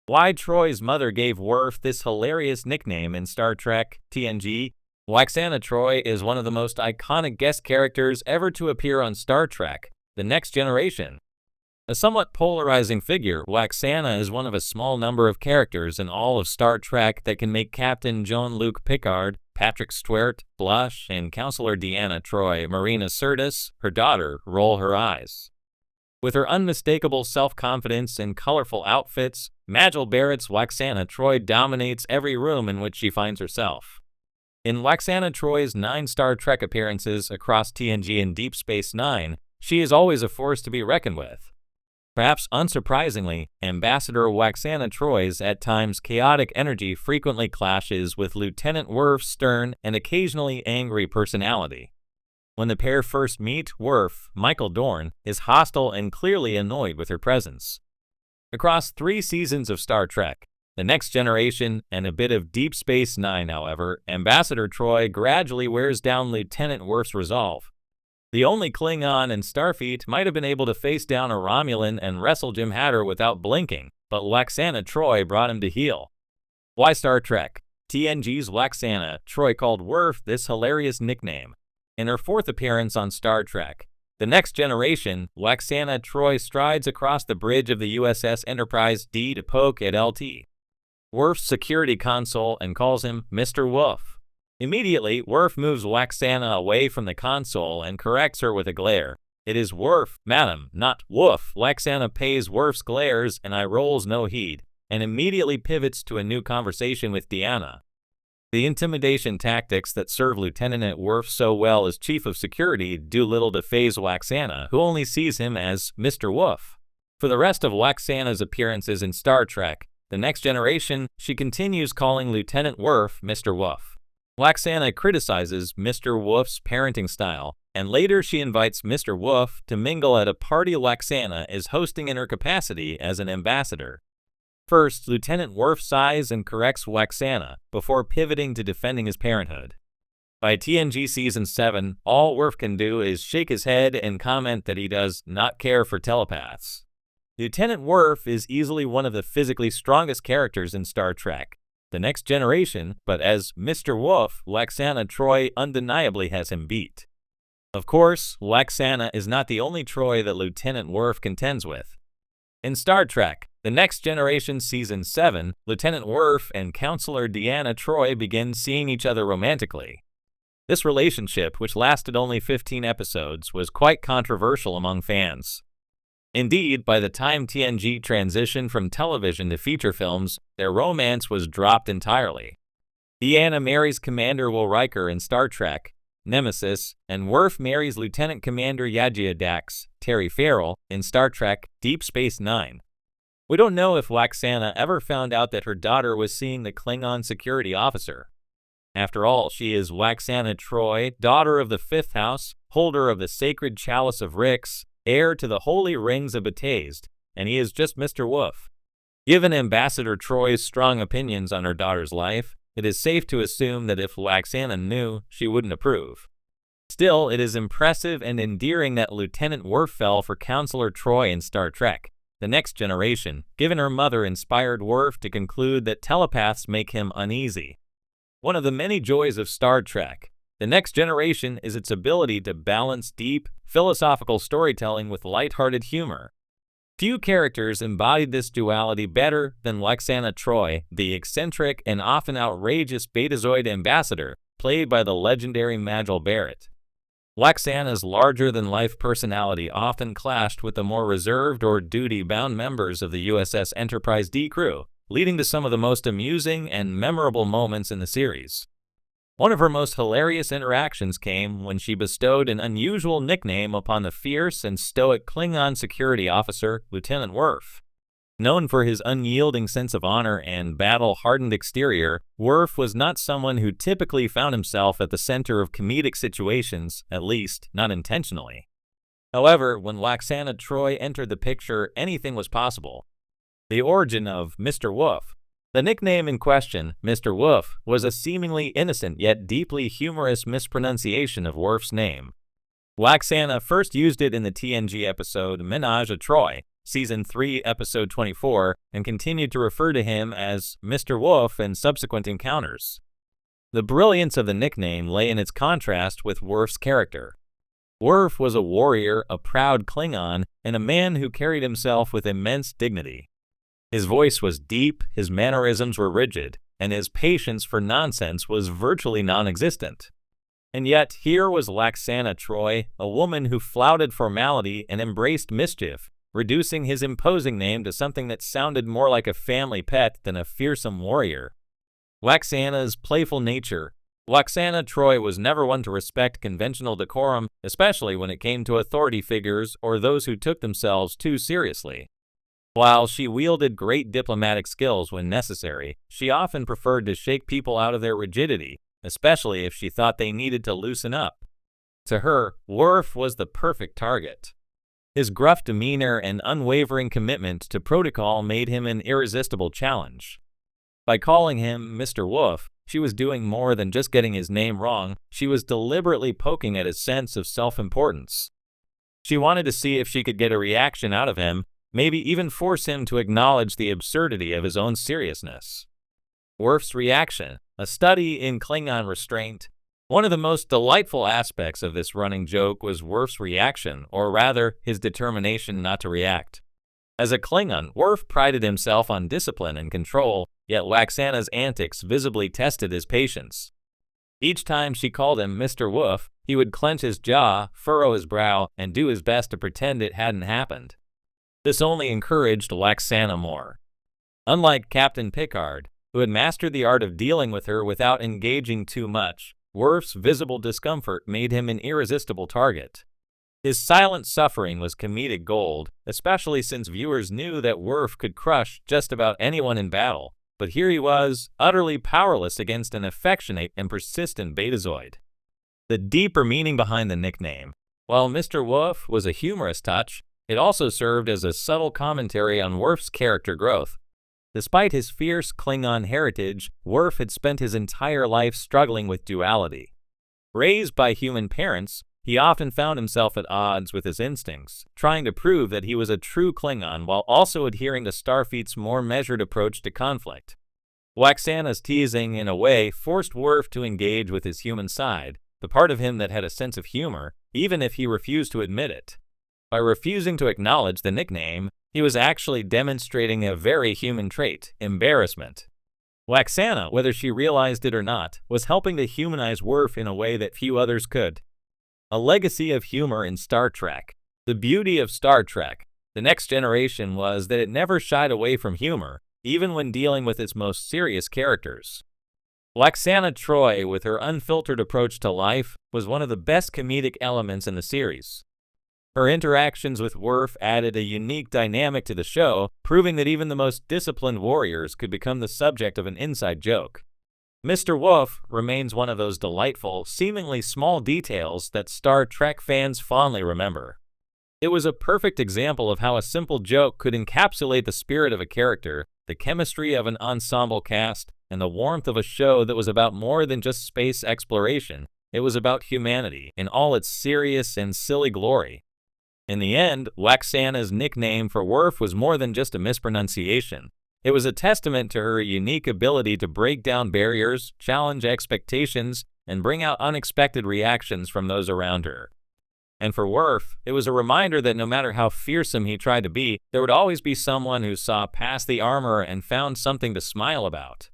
Why Troy's mother gave Worf this hilarious nickname in Star Trek TNG. Lwaxana Troi is one of the most iconic guest characters ever to appear on Star Trek: The Next Generation. A somewhat polarizing figure, Lwaxana is one of a small number of characters in all of Star Trek that can make Captain Jean-Luc Picard, Patrick Stewart, blush, and Counselor Deanna Troi, Marina Sirtis, her daughter, roll her eyes. With her unmistakable self-confidence and colorful outfits, Majel Barrett's Lwaxana Troi dominates every room in which she finds herself. In Lwaxana Troi's 9 Star Trek appearances across TNG and Deep Space Nine, she is always a force to be reckoned with. Perhaps unsurprisingly, Ambassador Lwaxana Troi's at times chaotic energy frequently clashes with Lieutenant Worf's stern and occasionally angry personality. When the pair first meet, Worf, Michael Dorn, is hostile and clearly annoyed with her presence. Across 3 seasons of Star Trek, The Next Generation, and a bit of Deep Space Nine, however, Ambassador Troi gradually wears down Lieutenant Worf's resolve. The only Klingon in Starfleet might have been able to face down a Romulan and wrestle Jim Hatter without blinking, but Lwaxana Troi brought him to heel. Why Star Trek? TNG's Lwaxana Troi called Worf this hilarious nickname. In her 4th appearance on Star Trek: The Next Generation, Lwaxana Troi strides across the bridge of the USS Enterprise D to poke at LT Worf's security console and calls him Mr. Wolf. Immediately, Worf moves Lwaxana away from the console and corrects her with a glare. "It is Worf, madam, not Woof." Lwaxana pays Worf's glares and eye rolls no heed, and immediately pivots to a new conversation with Deanna. The intimidation tactics that serve Lieutenant Worf so well as Chief of Security do little to faze Lwaxana, who only sees him as Mr. Woof. For the rest of Lwaxana's appearances in Star Trek: The Next Generation, she continues calling Lieutenant Worf Mr. Woof. Lwaxana criticizes Mr. Woof's parenting style, and later she invites Mr. Woof to mingle at a party Lwaxana is hosting in her capacity as an ambassador. First, Lieutenant Worf sighs and corrects Lwaxana, before pivoting to defending his parenthood. By TNG Season 7, all Worf can do is shake his head and comment that he does not care for telepaths. Lieutenant Worf is easily one of the physically strongest characters in Star Trek: The Next Generation, but as Mr. Wolf, Lwaxana Troi undeniably has him beat. Of course, Lwaxana is not the only Troi that Lieutenant Worf contends with. In Star Trek: The Next Generation Season 7, Lieutenant Worf and Counselor Deanna Troi begin seeing each other romantically. This relationship, which lasted only 15 episodes, was quite controversial among fans. Indeed, by the time TNG transitioned from television to feature films, their romance was dropped entirely. Deanna marries Commander Will Riker in Star Trek Nemesis, and Worf marries Lieutenant Commander Yajia Dax, Terry Farrell, in Star Trek Deep Space Nine. We don't know if Lwaxana ever found out that her daughter was seeing the Klingon security officer. After all, she is Lwaxana Troi, daughter of the 5th House, holder of the sacred chalice of Rix, heir to the holy rings of Bataste, and he is just Mr. Woof. Given Ambassador Troi's strong opinions on her daughter's life, it is safe to assume that if Lwaxana knew, she wouldn't approve. Still, it is impressive and endearing that Lieutenant Worf fell for Counselor Troi in Star Trek: The Next Generation, given her mother inspired Worf to conclude that telepaths make him uneasy. One of the many joys of Star Trek: The Next Generation is its ability to balance deep, philosophical storytelling with lighthearted humor. Few characters embodied this duality better than Lwaxana Troi, the eccentric and often outrageous Betazoid ambassador, played by the legendary Majel Barrett. Lwaxana's larger-than-life personality often clashed with the more reserved or duty-bound members of the USS Enterprise D crew, leading to some of the most amusing and memorable moments in the series. One of her most hilarious interactions came when she bestowed an unusual nickname upon the fierce and stoic Klingon security officer, Lieutenant Worf. Known for his unyielding sense of honor and battle-hardened exterior, Worf was not someone who typically found himself at the center of comedic situations, at least not intentionally. However, when Lwaxana Troi entered the picture, anything was possible. The origin of Mr. Woof. The nickname in question, Mr. Woof, was a seemingly innocent yet deeply humorous mispronunciation of Worf's name. Lwaxana first used it in the TNG episode Menage a Troi, Season 3, Episode 24, and continued to refer to him as Mr. Worf in subsequent encounters. The brilliance of the nickname lay in its contrast with Worf's character. Worf was a warrior, a proud Klingon, and a man who carried himself with immense dignity. His voice was deep, his mannerisms were rigid, and his patience for nonsense was virtually non-existent. And yet, here was Lwaxana Troi, a woman who flouted formality and embraced mischief, reducing his imposing name to something that sounded more like a family pet than a fearsome warrior. Lwaxana's playful nature. Lwaxana Troi was never one to respect conventional decorum, especially when it came to authority figures or those who took themselves too seriously. While she wielded great diplomatic skills when necessary, she often preferred to shake people out of their rigidity, especially if she thought they needed to loosen up. To her, Worf was the perfect target. His gruff demeanor and unwavering commitment to protocol made him an irresistible challenge. By calling him Mr. Worf, she was doing more than just getting his name wrong, she was deliberately poking at his sense of self-importance. She wanted to see if she could get a reaction out of him, maybe even force him to acknowledge the absurdity of his own seriousness. Worf's reaction, a study in Klingon restraint. One of the most delightful aspects of this running joke was Worf's reaction, or rather, his determination not to react. As a Klingon, Worf prided himself on discipline and control, yet Lwaxana's antics visibly tested his patience. Each time she called him Mr. Worf, he would clench his jaw, furrow his brow, and do his best to pretend it hadn't happened. This only encouraged Lwaxana more. Unlike Captain Picard, who had mastered the art of dealing with her without engaging too much, Worf's visible discomfort made him an irresistible target. His silent suffering was comedic gold, especially since viewers knew that Worf could crush just about anyone in battle, but here he was, utterly powerless against an affectionate and persistent Betazoid. The deeper meaning behind the nickname. While Mr. Worf was a humorous touch, it also served as a subtle commentary on Worf's character growth. Despite his fierce Klingon heritage, Worf had spent his entire life struggling with duality. Raised by human parents, he often found himself at odds with his instincts, trying to prove that he was a true Klingon while also adhering to Starfleet's more measured approach to conflict. Lwaxana's teasing, in a way, forced Worf to engage with his human side, the part of him that had a sense of humor, even if he refused to admit it. By refusing to acknowledge the nickname, he was actually demonstrating a very human trait, embarrassment. Lwaxana, whether she realized it or not, was helping to humanize Worf in a way that few others could. A legacy of humor in Star Trek. The beauty of Star Trek, The Next Generation, was that it never shied away from humor, even when dealing with its most serious characters. Lwaxana Troi, with her unfiltered approach to life, was one of the best comedic elements in the series. Her interactions with Worf added a unique dynamic to the show, proving that even the most disciplined warriors could become the subject of an inside joke. Mr. Worf remains one of those delightful, seemingly small details that Star Trek fans fondly remember. It was a perfect example of how a simple joke could encapsulate the spirit of a character, the chemistry of an ensemble cast, and the warmth of a show that was about more than just space exploration. It was about humanity in all its serious and silly glory. In the end, Lwaxana's nickname for Worf was more than just a mispronunciation. It was a testament to her unique ability to break down barriers, challenge expectations, and bring out unexpected reactions from those around her. And for Worf, it was a reminder that no matter how fearsome he tried to be, there would always be someone who saw past the armor and found something to smile about.